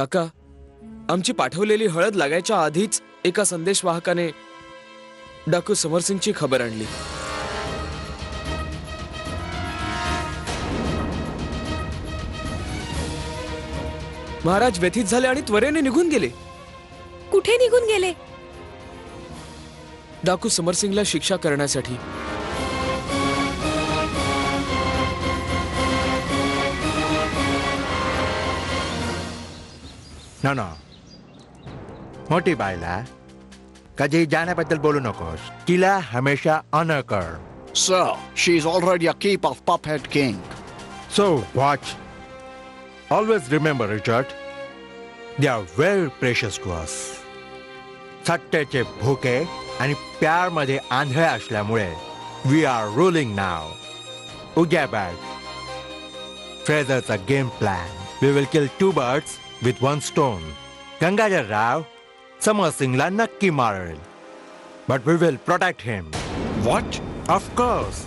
काका, आमची पाठवलेली हळद लागायच्या आधीच एका संदेशवाहकाने डाकू समरसिंगची खबर आणली. महाराज व्यथित झाले आणि त्वरेने निघून गेले. कुठे निघून गेले? डाकू समरसिंगला शिक्षा करण्यासाठी. No. मोठी बायला कधी जाण्याबद्दल बोलू नकोस. तिला हमेशा ऑनर कर. Sir, she is already a keep of Puppet King. So watch. Always remember, Richard. They are very precious to us. सत्तेचे भुके आणि प्यारमध्ये आंधळे असल्यामुळे we are ruling now. उद्या bag. Fraser's a game plan. We will kill 2 birds with 1 stone. Gangadhar Rao समरसिंगला नक्की मारेल. But we will protect him. What? Of course.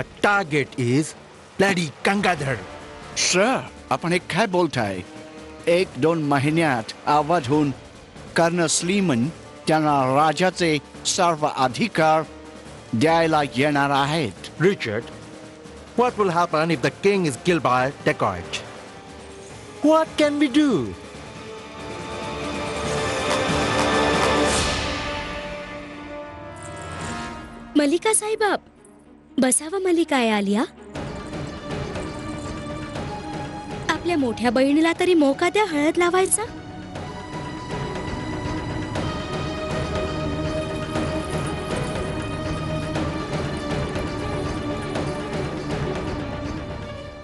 A target is bloody Gangadhar. Sir, आपण हे काय बोलताय? 1-2 महिन्यात अवधून कर्ण Sleeman त्यांना राजाचे सर्व अधिकार द्यायला येणार आहेत. Richard, what will happen if the king is killed by dacoit? What can we do? मलिका साहेबा, बसावा. मलिका आलिया, आपल्या मोठ्या बहिणीला तरी मोका द्या हळद लावायचा.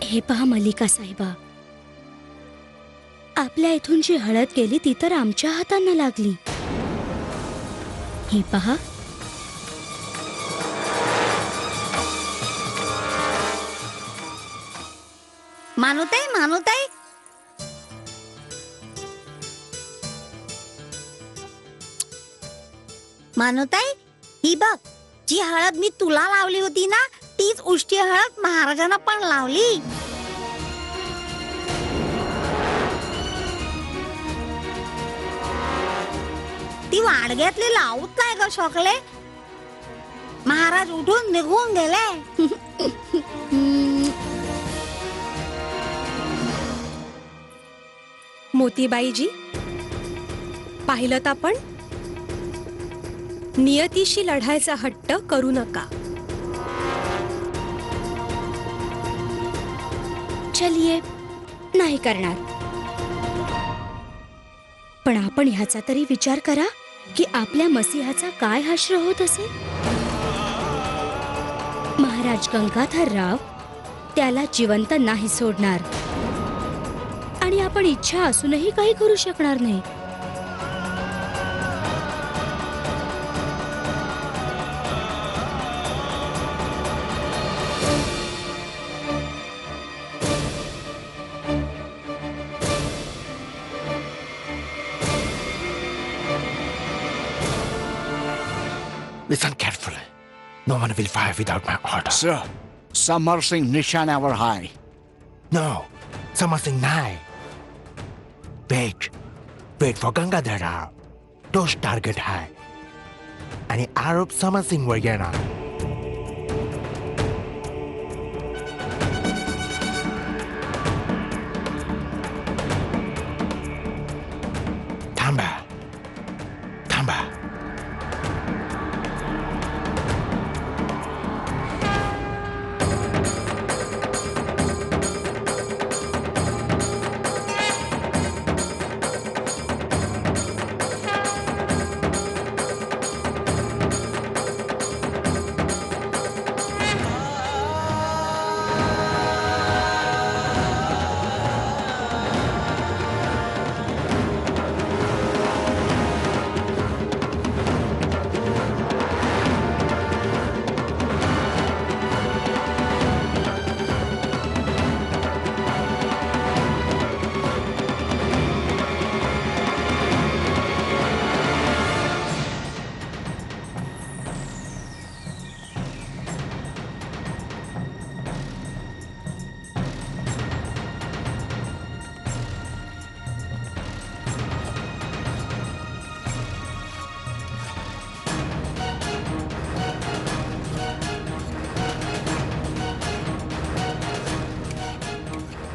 हे पहा मलिका साहेबा, आपल्या इथून जी हळद गेली ती तर आमच्या हातांना लागली. हे पहा. मानुताई, मानुताई, मानुताई, ही बघ, जी हळद मी तुला लावली होती ना, तीच उष्टी हळद महाराजांना पण लावली. ती वाडग्यातली लावूच नाही ग शकले. महाराज उठून निघून गेले. मोतीबाईजी, पाहिलं तर आपण नियतीशी लढायचा हट्ट करू नका. चलिये, नाही करणार. पण आपण ह्याचा तरी विचार करा की आपल्या मसीहाचा काय हश्र होत असेल. महाराज गंगाधरराव त्याला जिवंत नाही सोडणार आणि आपण इच्छा असूनही काही करू शकणार नाही. Listen carefully. No one will fire without my order. Sir, समर सिंग निशाण्यावर आहे. No, समरसिंग नाही. Wait for Gangadhar Rao. तोच टार्गेट आहे आणि आरोप समरसिंगवर येणार. थांबा.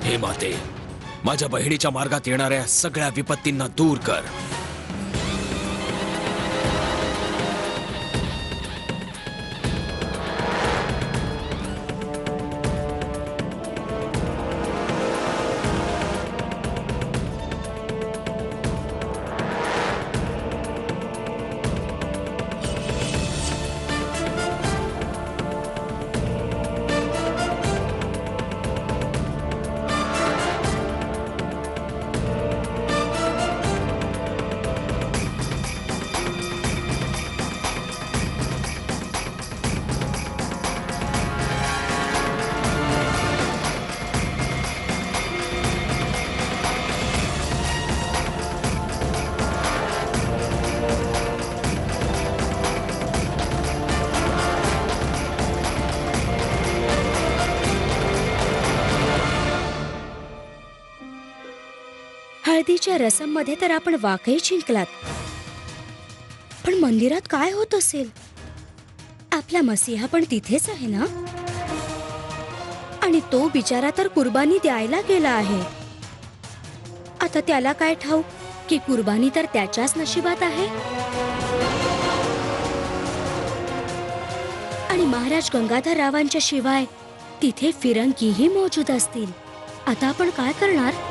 हे माते, माझ्या बहिणीच्या मार्गात येणाऱ्या सगळ्या विपत्तींना दूर कर. हळदीच्या रसम मध्ये तर आपण वाकही जिंकलात, पण मंदिरात काय होत असेल? आपला मसीहा पण तिथेच आहे ना? आणि तो बिचारा तर कुर्बानी द्यायला गेला आहे. आता त्याला काय ठाऊक की कुर्बानी तर त्याच्याच नशिबात आहे. आणि महाराज गंगाधररावांच्या शिवाय तिथे फिरंगीही मौजूद असतील. आता आपण काय करणार?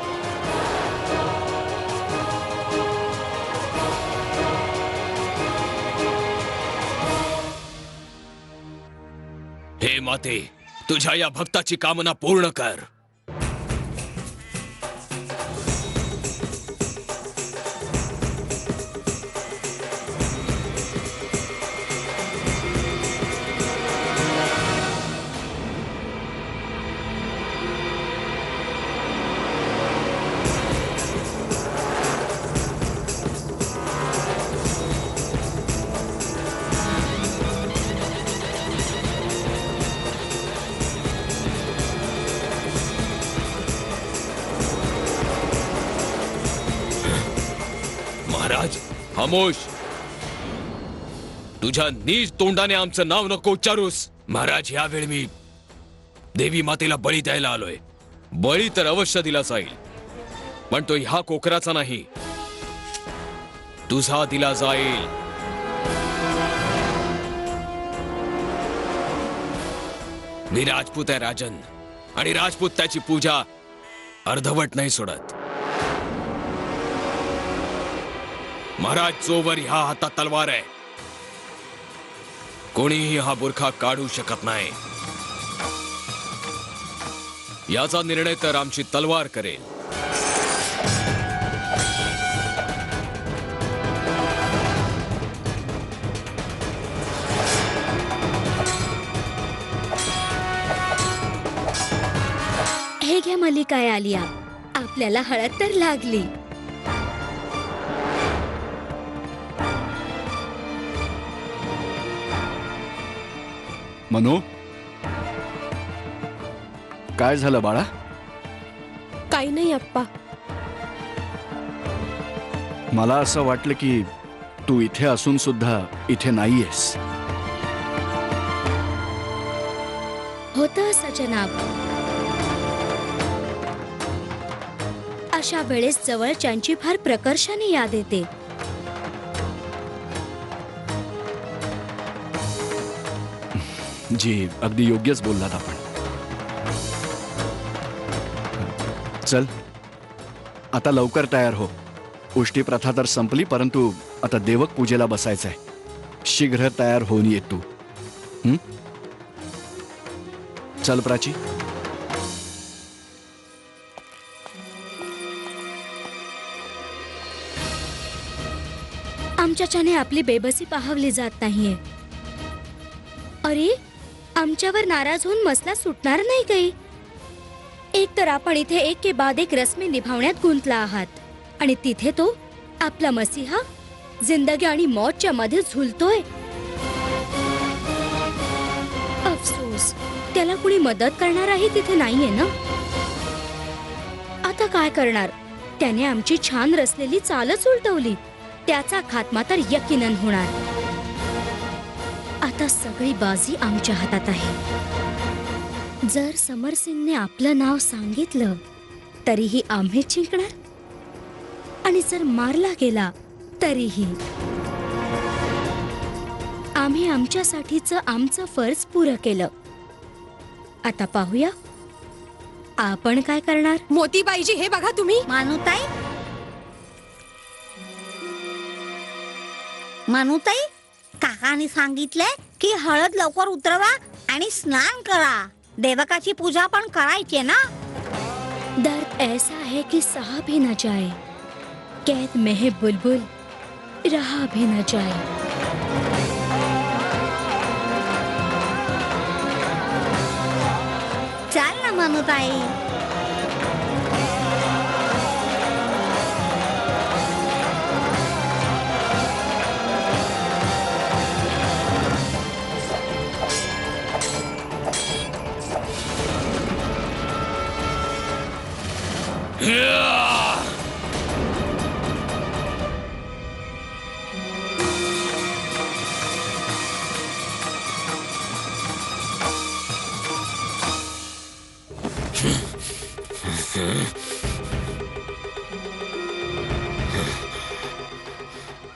हे माते, तुझ्या या भक्ताची कामना पूर्ण कर. महाराज, खामोश. तुझ्या नीच तोंडाने आमचं नाव नको उच्चारूस. महाराज, यावेळी मी देवी मातेला बळी द्यायला आलोय. बळी तर अवश्य दिला जाईल, पण तो ह्या कोकराचा नाही, तुझा दिला जाईल. मी राजपूत आहे राजन, आणि राजपूत त्याची पूजा अर्धवट नाही सोडत. महाराज, जोवर ह्या हातात तलवार आहे, कोणीही हा बुरखा काढू शकत नाही. याचा निर्णय तर आमची तलवार करेल. हे घ्या मल्लिका आलिया, आपल्याला हळद तर लागली. मनू, काय झालं बाळा? काही नाही अप्पा. मला असं वाटलं की तू इथे असून सुद्धा इथे नाहीयेस. होतं असं जनाब. अशा वेळेस जवळच्यांची फार प्रकर्षाने याद येते. जी, अगदी योग्यच बोललात आपण. चल, आता लवकर तयार हो. उष्टी प्रथा तर संपली, परंतु आता देवक पूजेला बसायचंय. शीघ्र तयार होऊन ये तू. चल प्राची. आमच्याच्याने आपली बेबसी पाहवली जात नाहीये. अरे, आमच्यावर नाराज होऊन मसला सुटणार नाही काही. एक तर आपण इथे एक के बाद एक रस्मे निभावण्यात गुंतला आहात, आणि तिथे तो आपला मसीहा जिंदगी आणि मौतच्या मध्ये झुलतोय. अफसोस, त्याला कुणी मदत करणाराही तिथे नाहीये ना. आता काय करणार? त्याने आमची छान रचलेली चालच उलटवली. त्याचा खात्मा तर यकीनन होणार. आता सगळी बाजी आमच्या हातात आहे. जर समरसिंगने आपलं नाव सांगितलं तरीही आम्हीच जिंकणार आणि जर मारला गेला तरीही आम्ही आमच्यासाठीचं आमचं फर्ज पुरं केलं. आता पाहूया आपण काय करणार. मोतीबाईजी हे बघा तुम्ही. मानुताई काकाने सांगितलंय की हळद लवकर उतरवा आणि स्नान करा. देवकाची पूजा पण करायची ना. दर्द ऐसा है कि सहा भी न जाए, कैद में है बुलबुल रहा भी न जाए. चाल ना मानुताई.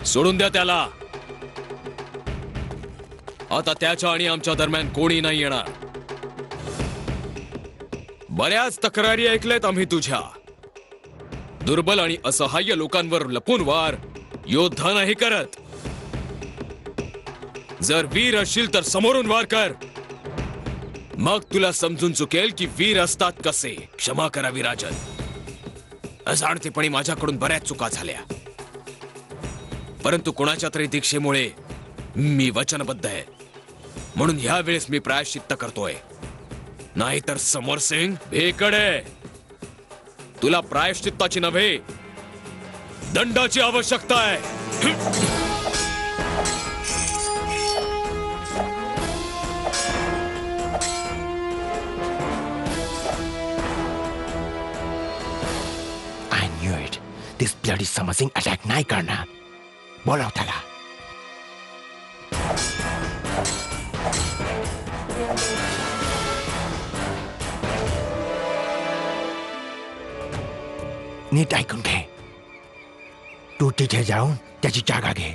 सोडून द्या त्याला. आता त्याच्या आणि आमच्या दरम्यान कोणी नाही येणार. बऱ्याच तक्रारी ऐकल्यात आम्ही तुझ्या. दुर्बल आणि असहाय्य लोकांवर लपून वार योद्धा नाही करत. जर वीर असशील तर समोरून वार कर. मग तुला समजून चुकेल की वीर असतात कसे. क्षमा करावी राजन. अजाणतेपणी माझ्याकडून बऱ्याच चुका झाल्या, परंतु कोणाच्या तरी दीक्षेमुळे मी वचनबद्ध आहे. म्हणून ह्या वेळेस मी प्रायश्चित्त करतोय. नाहीतर समर सिंग भेकडे, तुला प्रायश्चित्ताची नव्हे दंडाची आवश्यकता आहे. I knew it. This bloody Samar Singh attack नाही करणार. बोलाव त्याला. नीट ऐकून घे. तू तिथे जाऊन त्याची जागा घे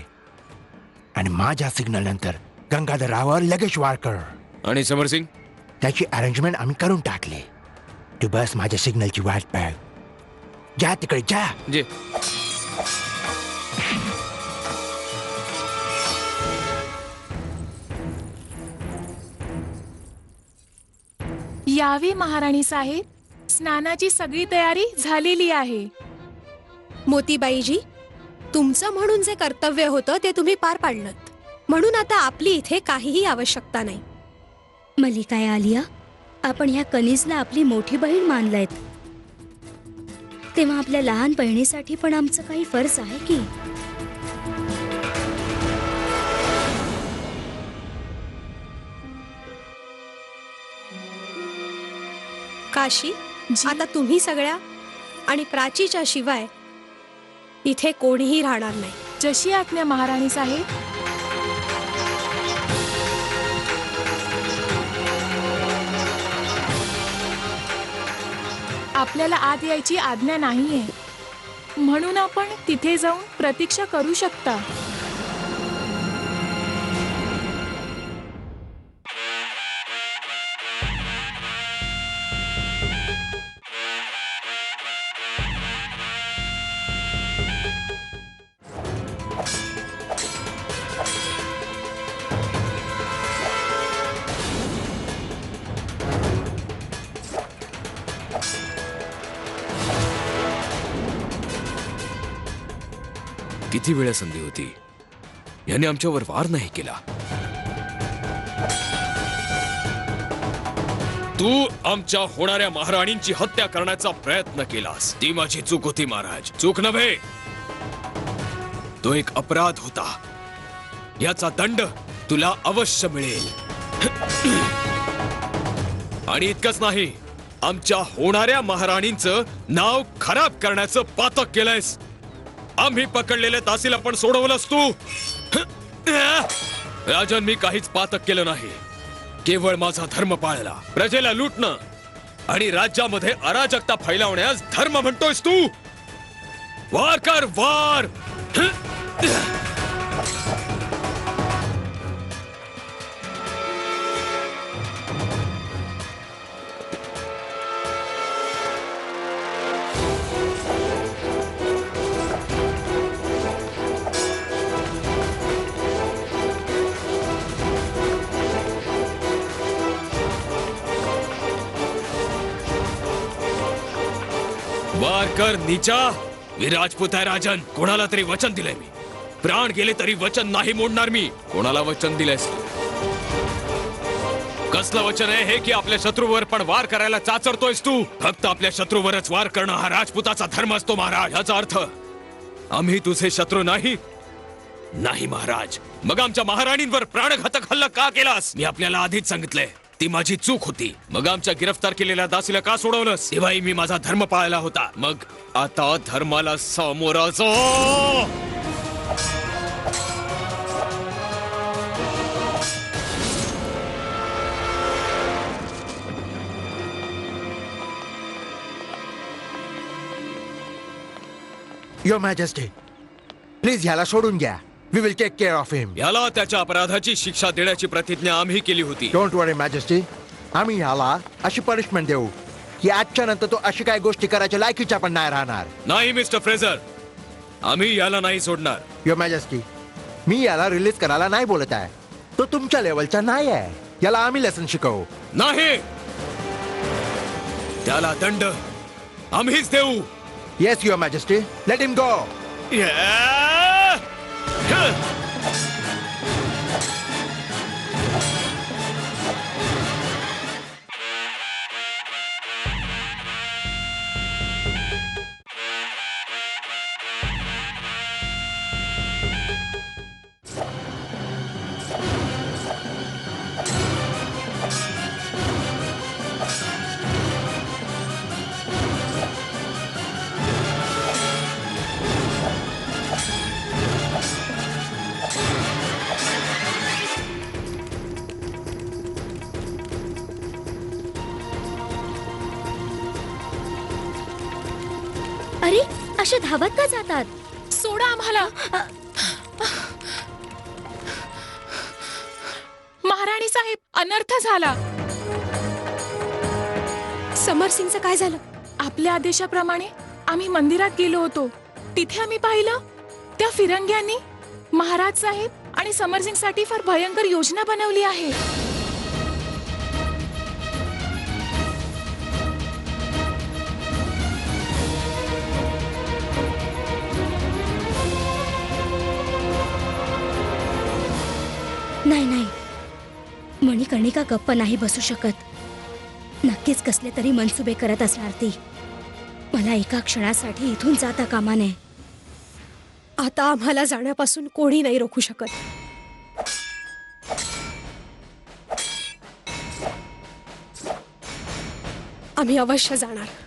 आणि माझ्या सिग्नल नंतर गंगाधररावावर लगेच वार कर. आणि समर सिंग, त्याची अरेंजमेंट आम्ही करून टाकली. तू बस माझ्या सिग्नलची वाट पाह. जा तिकडे जा. जे यावी महाराणी साहेब. स्नानाची सगळी तयारी झालेली आहे. मोतीबाईजी, तुमचं म्हणून जे कर्तव्य होतं ते तुम्ही पार पाडलं, म्हणून आता आपली इथे काहीही आवश्यकता नाही. मलिका आलिया, आपण ह्या कनिजला आपली मोठी बहीण मानलायत, तेव्हा आपल्या लहान बहिणीसाठी पण आमचं काही फर्ज आहे की. काशी, आता तुम्ही सगळ्या आणि प्राचीच्या शिवाय इथे कोणीही राहणार नाही. जशी आज्ञा महाराणी साहेब. आपल्याला आत यायची आज्ञा नाहीये, म्हणून आपण तिथे जाऊन प्रतीक्षा करू शकता. किती वेळा संधी होती, याने आमच्यावर वार नाही केला. तू आमच्या होणाऱ्या महाराणींची हत्या करण्याचा प्रयत्न केलास. ती माझी चूक होती महाराज, चूक नव्हे. तो एक अपराध होता. याचा दंड तुला अवश्य मिळेल. आणि इतकंच नाही, आमच्या होणाऱ्या महाराणींचं नाव खराब करण्याचं पातक केलंयस. आम्ही पकडलेले तासीला पण सोडवलंस तू. राजन, मी काहीच पातक केलं नाही. केवळ माझा धर्म पाळला. प्रजेला लुटणं आणि राज्यामध्ये अराजकता फैलावण्यास धर्म म्हणतोयस तू? वार कर वार. वार कर नीचा. मी राजपूत आहे राजन. कोणाला तरी वचन दिलंय मी. प्राण गेले तरी वचन नाही मोडणार मी. कोणाला वचन दिलंयस? कसलं वचन आहे हे की आपल्या शत्रूवर पण वार करायला चाचरतोयस तू? फक्त आपल्या शत्रूवरच वार करणं हा राजपुताचा धर्म असतो महाराज. याचा अर्थ आम्ही तुझे शत्रू नाही? नाही महाराज. मग आमच्या महाराणींवर प्राणघातक हल्ला का केलास? मी आपल्याला आधीच सांगितलंय ती माझी चूक होती. मग आमच्या गिरफ्तार केलेल्या दासीला का सोडवलंस? तेव्हाही मी माझा धर्म पाळला होता. मग आता धर्माला सामोरा जा. युअर मॅजेस्टी, प्लीज ह्याला सोडून घ्या. We will take care of him. याला त्याच्या अपराधाची शिक्षा देण्याची प्रतिज्ञा आम्ही केली होती. डोंट वरी मॅजेस्टी, आम्ही ह्याला अशी पनिशमेंट देऊ की आजच्या नंतर तो अशी काही गोष्टी करायच्या लायकीचा पण नाही राहणार. नाही मिस्टर फ्रेझर, आम्ही याला नाही सोडणार. युअर मॅजेस्टी, मी याला रिलीज करायला नाही बोलत आहे. तो तुमच्या लेवलचा नाही आहे. याला आम्ही लेसन शिकवू. नाही, त्याला दंड आम्हीच देऊ. Yes your majesty, let him go. अरे असे धावत का जातात? सोडा आम्हाला. महाराणी साहेब, अनर्थ झाला. समर सिंगचं काय झालं? आपल्या आदेशाप्रमाणे आम्ही मंदिरात गेलो होतो. तिथे आम्ही पाहिलं त्या फिरंग्यांनी महाराज साहेब आणि समर सिंग साठी फार भयंकर योजना बनवली आहे. नाही नाही, मणिकर्णिका गप्प नाही बसू शकत. नक्कीच कसले तरी मनसुबे करत असणार ती. मला एका क्षणासाठी इथून जाता कामा नये. आता आम्हाला जाण्यापासून कोणी नाही रोखू शकत. आम्ही अवश्य जाणार.